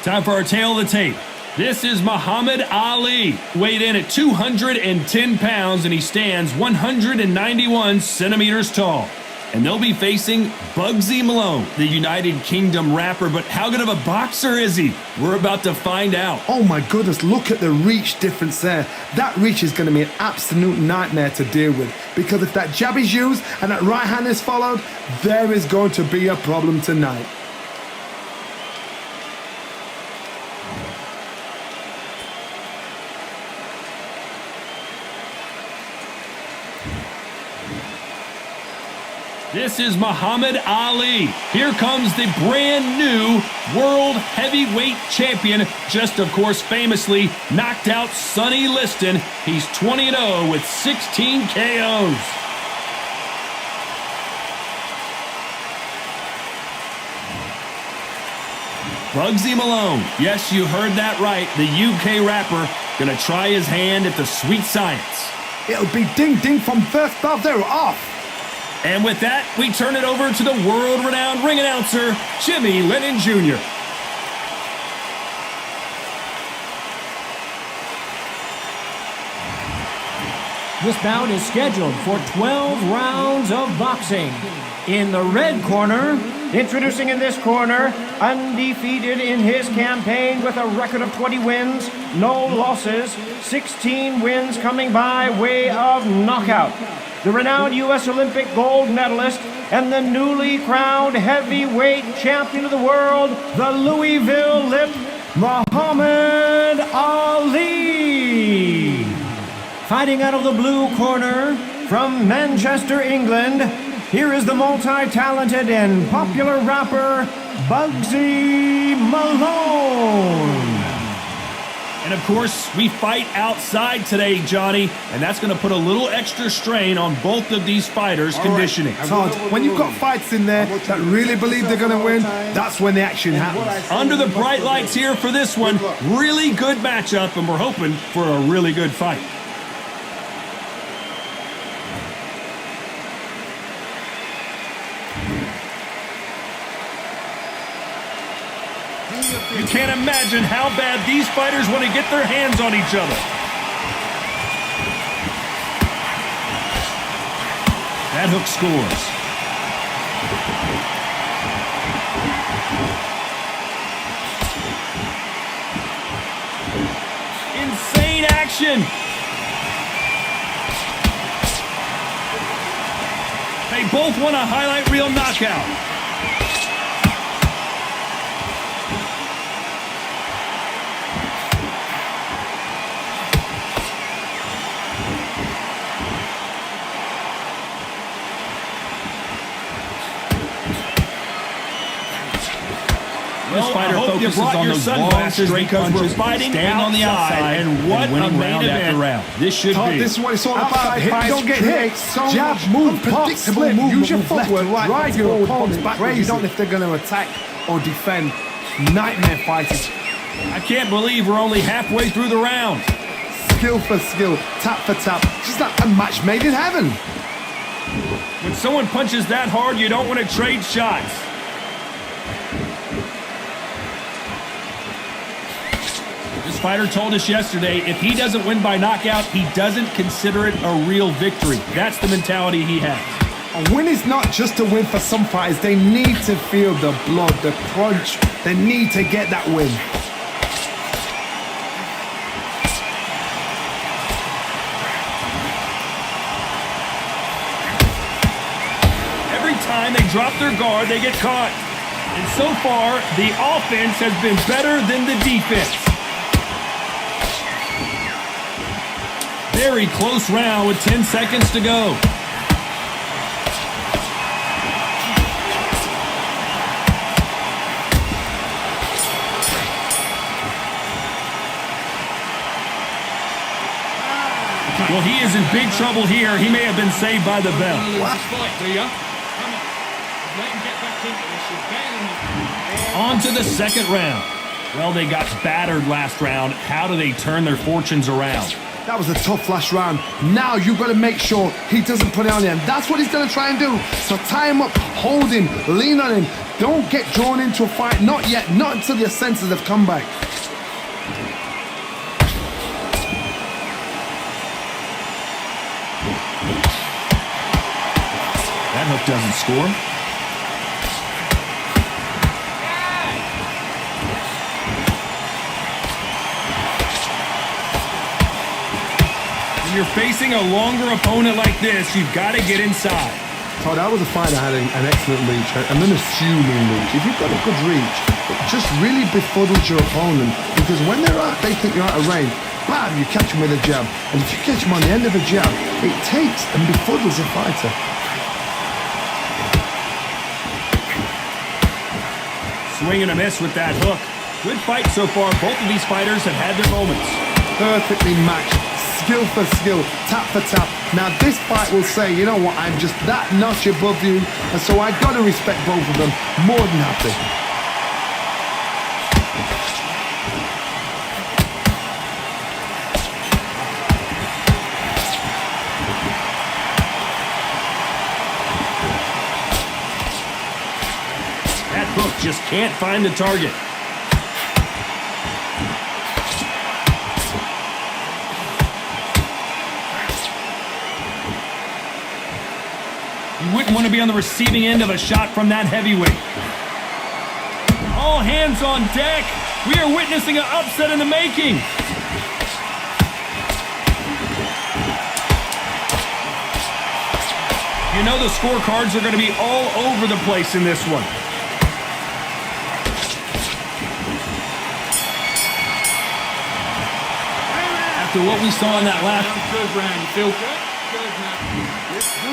Time for our tail of the tape. This is Muhammad Ali, weighed in at 210 pounds, and he stands 191 centimeters tall. And they'll be facing Bugzy Malone, the United Kingdom rapper. But how good of a boxer is he? We're about to find out. Oh my goodness, look at the reach difference there. That reach is going to be an absolute nightmare to deal with, because if that jab is used and that right hand is followed, there is going to be a problem tonight. This is Muhammad Ali. Here comes the brand new World Heavyweight Champion. Just, of course, famously knocked out Sonny Liston. He's 20-0 with 16 KOs. Bugzy Malone. Yes, you heard that right. The UK rapper gonna try his hand at the sweet science. It'll be ding-ding from first bell. They're off. And with that, we turn it over to the world-renowned ring announcer, Jimmy Lennon Jr. This bout is scheduled for 12 rounds of boxing. In the red corner, introducing in this corner, undefeated in his campaign with a record of 20 wins, no losses, 16 wins coming by way of knockout. The renowned U.S. Olympic gold medalist and the newly crowned heavyweight champion of the world, the Louisville Lip, Muhammad Ali. Fighting out of the blue corner from Manchester, England, here is the multi-talented and popular rapper, Bugzy Malone. And of course, we fight outside today, Johnny, and that's going to put a little extra strain on both of these fighters' conditioning. Todd, when you've got fights in there that really believe they're going to win, that's when the action happens. Under the bright lights here for this one, really good matchup, and we're hoping for a really good fight. You can't imagine how bad these fighters want to get their hands on each other. That hook scores. Insane action. They both want a highlight reel knockout. This fighter focuses on those long straight punches, we're fighting staying on the outside, and what a main event round this should be. This is what it's all about. Don't get hit. Jab, move, pop, slip. Use your footwork. Drive your opponent backwards. You don't know if they're going to attack or defend. Nightmare fighters. I can't believe we're only halfway through the round. Skill for skill, tap for tap. Just like a match made in heaven. When someone punches that hard, you don't want to trade shots. This fighter told us yesterday, if he doesn't win by knockout, he doesn't consider it a real victory. That's the mentality he has. A win is not just a win for some fighters. They need to feel the blood, the crunch. They need to get that win. Every time they drop their guard, they get caught. And so far, the offense has been better than the defense. Very close round with 10 seconds to go. Well, he is in big trouble here. He may have been saved by the bell. On to the second round. Well, they got battered last round. How do they turn their fortunes around? That was a tough last round. Now you've got to make sure he doesn't put it on him. That's what he's going to try and do. So tie him up, hold him, lean on him, Don't get drawn into a fight. Not yet. Not until your senses have come back. That hook doesn't score. When you're facing a longer opponent like this, you've got to get inside. Oh, that was a fight that had an excellent reach and an assuming reach. If you've got a good reach, it just really befuddles your opponent, because when they think you're out of range, bam, you catch them with a jab. And if you catch them on the end of a jab, it takes and befuddles the fighter. Swing and a miss with that hook. Good fight so far. Both of these fighters have had their moments. Perfectly matched. Skill for skill, tap for tap. Now this fight will say, you know what, I'm just that notch above you, and so I got to respect both of them more than happy. That hook just can't find the target. You wouldn't want to be on the receiving end of a shot from that heavyweight. All hands on deck. We are witnessing an upset in the making. You know the scorecards are going to be all over the place in this one. After what we saw in that last Good round, you feel good?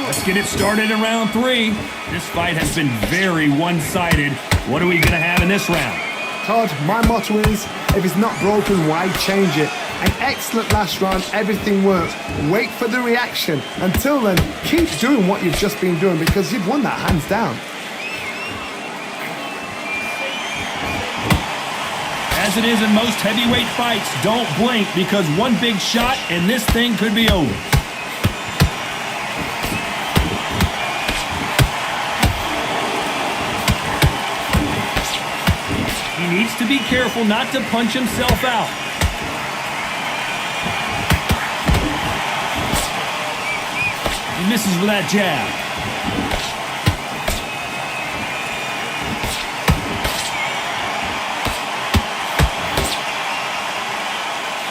Let's get it started in round 3. This fight has been very one-sided. What are we going to have in this round? Todd, my motto is, if it's not broken, why change it? An excellent last round, everything works. Wait for the reaction. Until then, keep doing what you've just been doing, because you've won that hands down. As it is in most heavyweight fights, don't blink, because one big shot and this thing could be over. He needs to be careful not to punch himself out. He misses with that jab.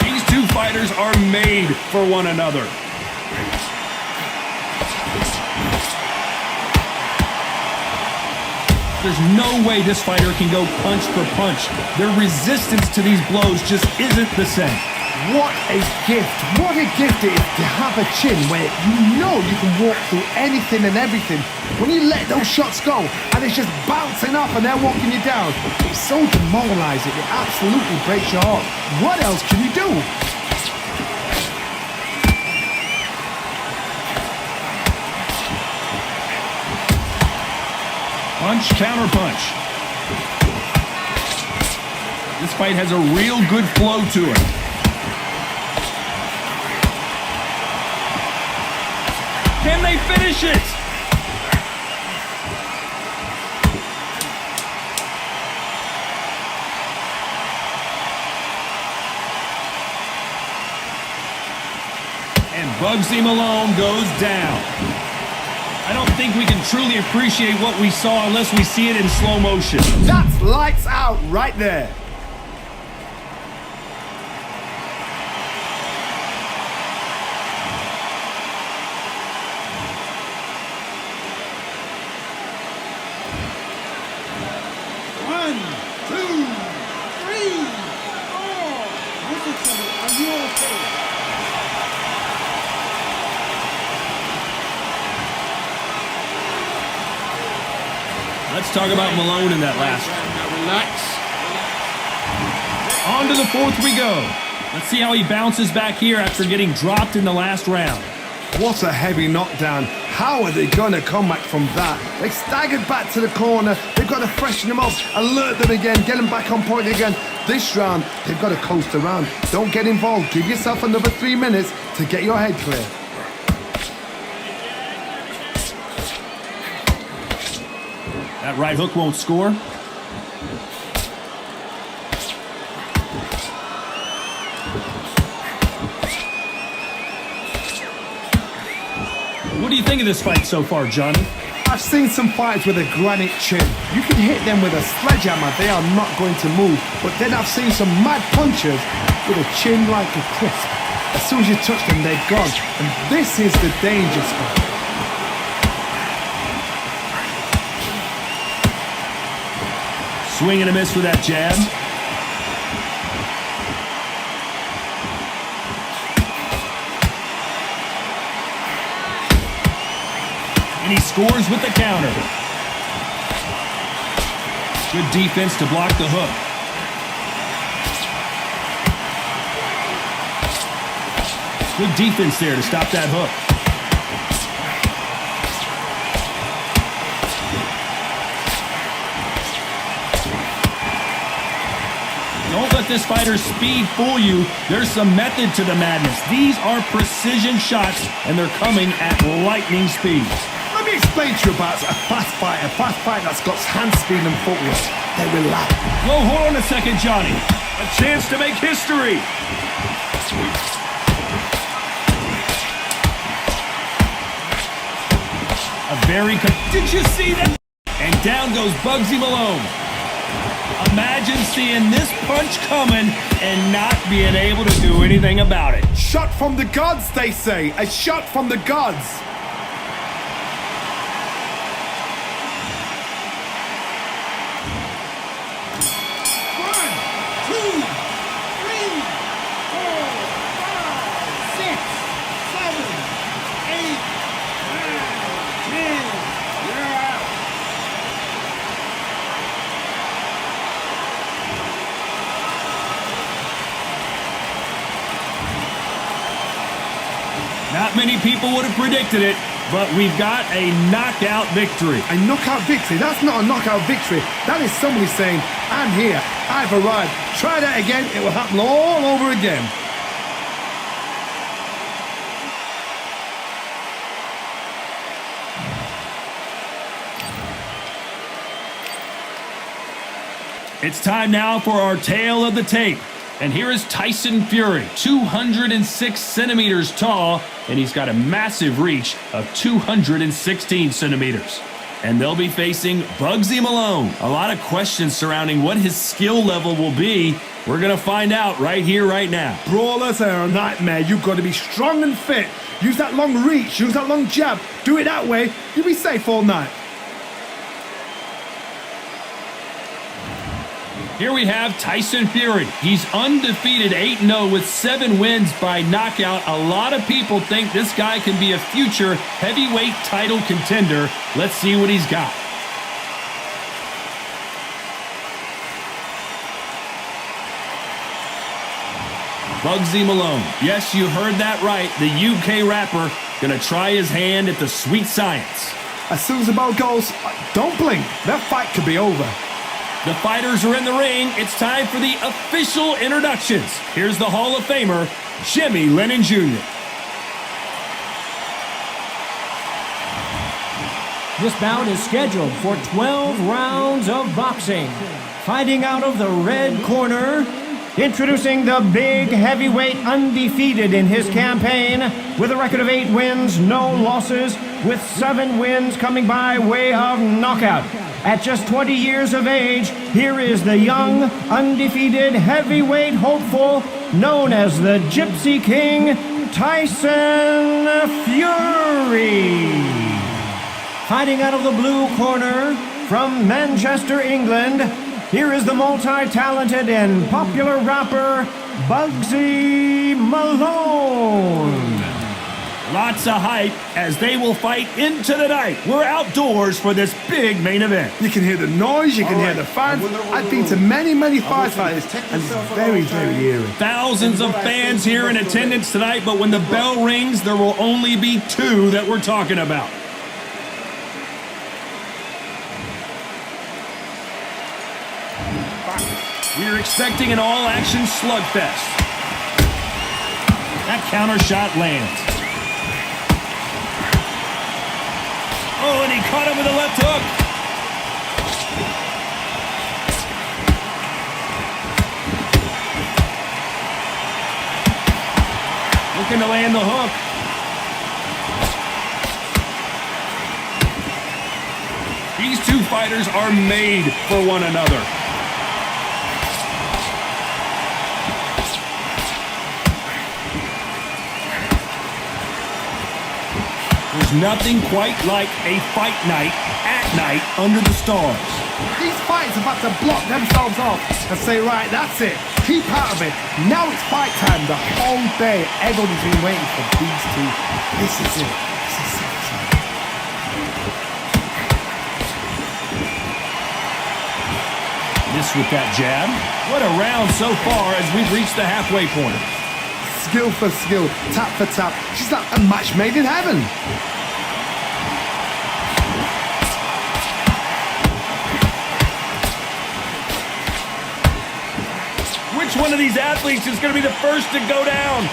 These two fighters are made for one another. There's no way this fighter can go punch for punch. Their resistance to these blows just isn't the same. What a gift. What a gift it is to have a chin where you know you can walk through anything and everything. When you let those shots go and it's just bouncing up and they're walking you down, it's so demoralizing. It absolutely breaks your heart. What else can you do? Punch, counter punch. This fight has a real good flow to it. Can they finish it? And Bugzy Malone goes down. I don't think we can truly appreciate what we saw unless we see it in slow motion. That's lights out right there. One, two, three, four. Are you okay? Let's talk about Malone in that last round. Relax. On to the 4th we go. Let's see how he bounces back here after getting dropped in the last round. What a heavy knockdown. How are they going to come back from that? They staggered back to the corner. They've got to freshen them up, alert them again, get them back on point again. This round, they've got to coast around. Don't get involved. Give yourself another 3 minutes to get your head clear. That right hook won't score. What do you think of this fight so far, Johnny? I've seen some fighters with a granite chin. You can hit them with a sledgehammer, they are not going to move. But then I've seen some mad punchers with a chin like a crisp. As soon as you touch them, they're gone. And this is the danger spot. Swing and a miss for that jab. And he scores with the counter. Good defense to block the hook. Good defense there to stop that hook. Don't let this fighter's speed fool you. There's some method to the madness. These are precision shots, and they're coming at lightning speed. Let me explain to you about a fast fighter that's got hand speed and footwork. They relax. Whoa, hold on a second, Johnny. A chance to make history. Did you see that? And down goes Bugzy Malone. Imagine seeing this punch coming and not being able to do anything about it. Shot from the gods, they say. A shot from the gods. Not many people would have predicted it, but we've got a knockout victory. A knockout victory? That's not a knockout victory. That is somebody saying, I'm here, I've arrived. Try that again, it will happen all over again. It's time now for our tale of the tape. And here is Tyson Fury, 206 centimeters tall, and he's got a massive reach of 216 centimeters. And they'll be facing Bugzy Malone. A lot of questions surrounding what his skill level will be. We're going to find out right here, right now. Brawlers are a nightmare. You've got to be strong and fit. Use that long reach, use that long jab. Do it that way, you'll be safe all night. Here we have Tyson Fury. He's undefeated 8-0 with 7 wins by knockout. A lot of people think this guy can be a future heavyweight title contender. Let's see what he's got. Bugzy Malone. Yes, you heard that right. The UK rapper gonna try his hand at the sweet science. As soon as the bell goes, don't blink. That fight could be over. The fighters are in the ring. It's time for the official introductions. Here's the Hall of Famer, Jimmy Lennon Jr. This bout is scheduled for 12 rounds of boxing. Fighting out of the red corner, introducing the big heavyweight undefeated in his campaign with a record of 8 wins, no losses, with 7 wins coming by way of knockout. At just 20 years of age, here is the young, undefeated heavyweight hopeful known as the Gypsy King, Tyson Fury. Fighting out of the blue corner from Manchester, England, here is the multi-talented and popular rapper, Bugzy Malone. Lots of hype as they will fight into the night. We're outdoors for this big main event. You can hear the noise, you can hear the fans. I've been to many fights like this, and it's very eerie. Thousands of fans here in attendance tonight, but when the bell rings, there will only be 2 that we're talking about. We're expecting an all-action slugfest. That counter shot lands. Oh, and he caught him with a left hook. looking to land the hook. These two fighters are made for one another. There's nothing quite like a fight night at night under the stars. These fighters are about to block themselves off and say, right, that's it. Keep out of it. Now it's fight time. The whole day, everybody's been waiting for these two. This is it. This is it. This with that jab. What a round so far as we've reached the halfway point. Skill for skill, tap for tap. She's like a match made in heaven. Which one of these athletes is going to be the first to go down?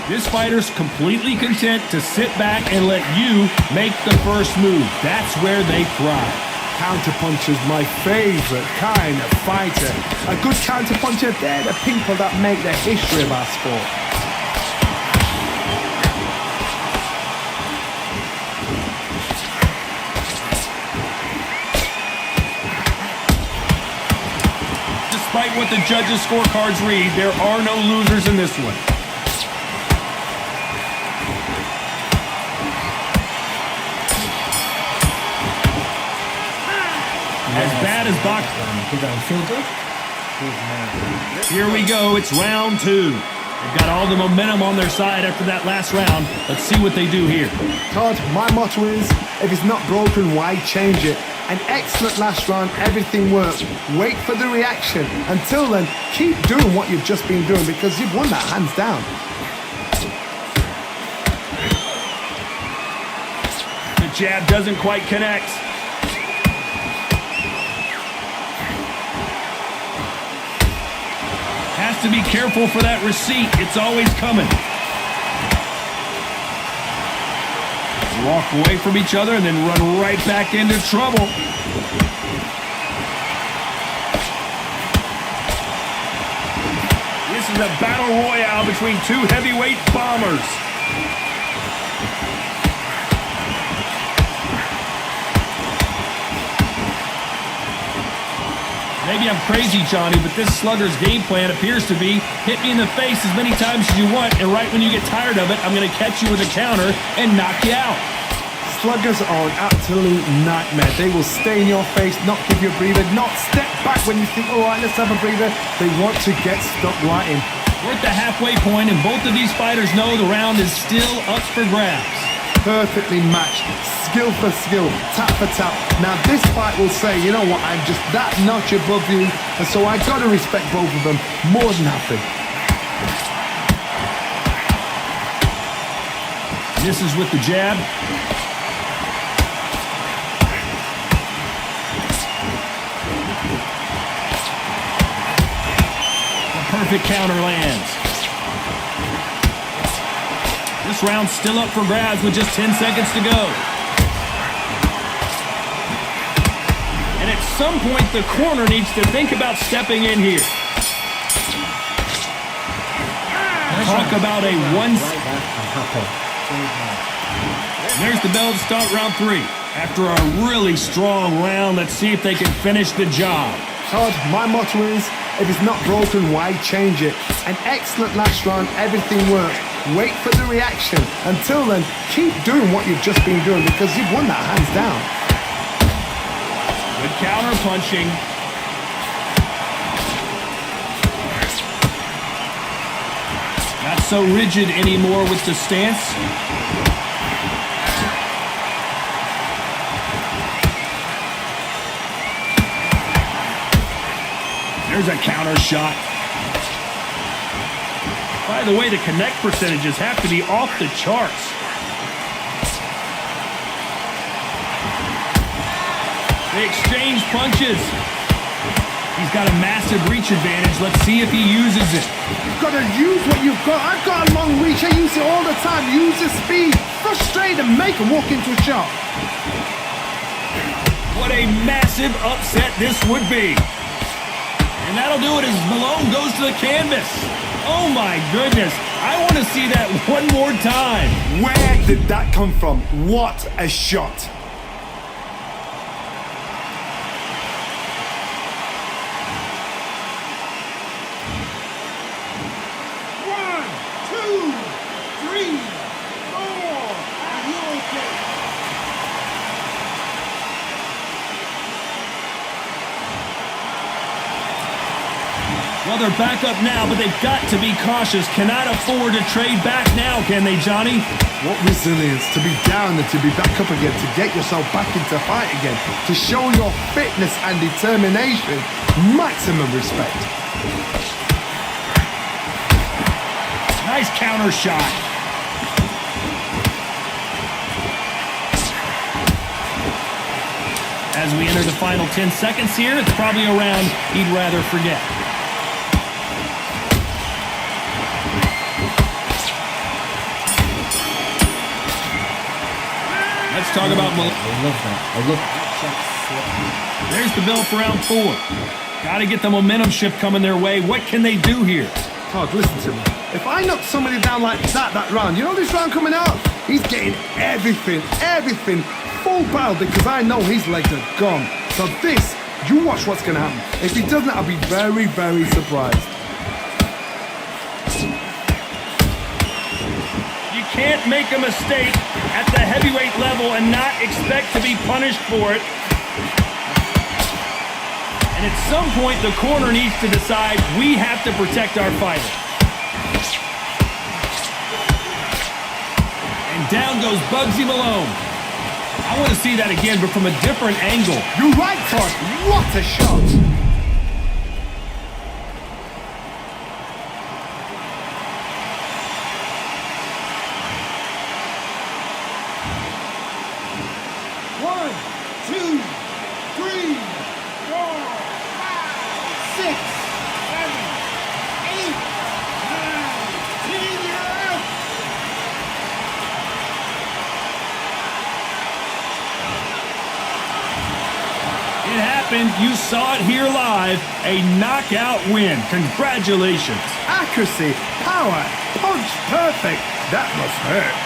This fighter's completely content to sit back and let you make the first move. That's where they thrive. Counterpuncher's my favorite kind of fighter. A good counterpuncher, they're the people that make the history of our sport. Despite what the judges' scorecards read, there are no losers in this one. As bad as boxing. Here we go. It's round two. They've got all the momentum on their side after that last round. Let's see what they do here. Todd, my motto is, if it's not broken, why change it? An excellent last round, everything worked. Wait for the reaction. Until then, keep doing what you've just been doing because you've won that hands down. The jab doesn't quite connect. Has to be careful for that receipt. It's always coming. Walk away from each other and then run right back into trouble. This is a battle royale between two heavyweight bombers. Maybe I'm crazy, Johnny, but this slugger's game plan appears to be hit me in the face as many times as you want, and right when you get tired of it, I'm going to catch you with a counter and knock you out. Sluggers are an absolute nightmare. They will stay in your face, not give you a breather, not step back when you think, all right, let's have a breather. They want to get stuck right in. We're at the halfway point, and both of these fighters know the round is still up for grabs. Perfectly matched, skill for skill, tap for tap. Now this fight will say, you know what, I'm just that notch above you, and so I gotta respect both of them more than happy. This is with the jab. The perfect counter lands. This round's still up for grabs with just 10 seconds to go. And at some point, the corner needs to think about stepping in here. Talk about a one... There's the bell to start round three. After a really strong round, let's see if they can finish the job. Todd, my motto is, if it's not broken, why change it? An excellent last round, everything worked. Wait for the reaction. Until then, keep doing what you've just been doing because you've won that hands down. Good counter punching. Not so rigid anymore with the stance. There's a counter shot. By the way, the connect percentages have to be off the charts. They exchange punches. He's got a massive reach advantage. Let's see if he uses it. You've got to use what you've got. I've got a long reach. I use it all the time. Use the speed. Frustrate and make him walk into a shot. What a massive upset this would be. And that'll do it as Malone goes to the canvas. Oh my goodness. I want to see that one more time. Where did that come from? What a shot. One, two, three, four. Are you okay? Well, they're back up now, but they've got to be cautious. Cannot afford to trade back now, can they, Johnny? What resilience to be down and to be back up again, to get yourself back into fight again, to show your fitness and determination. Maximum respect. Nice counter shot. As we enter the final 10 seconds here, it's probably a round he'd rather forget. Let's talk about Malone. I love that. There's the bell for round 4. Got to get the momentum shift coming their way. What can they do here? Todd, listen to me. If I knock somebody down like that round, you know this round coming out? He's getting everything, full barrel because I know his legs are gone. So this, you watch what's going to happen. If he doesn't, I'll be very, very surprised. You can't make a mistake at the heavyweight level and not expect to be punished for it. And at some point, the corner needs to decide we have to protect our fighter. And down goes Bugzy Malone. I want to see that again, but from a different angle. You're right, Todd. What a shot. One, two, three, four, five, six, seven, eight, nine, 10. You're out. It happened. You saw it here live. A knockout win. Congratulations. Accuracy, power, punch perfect. That must hurt.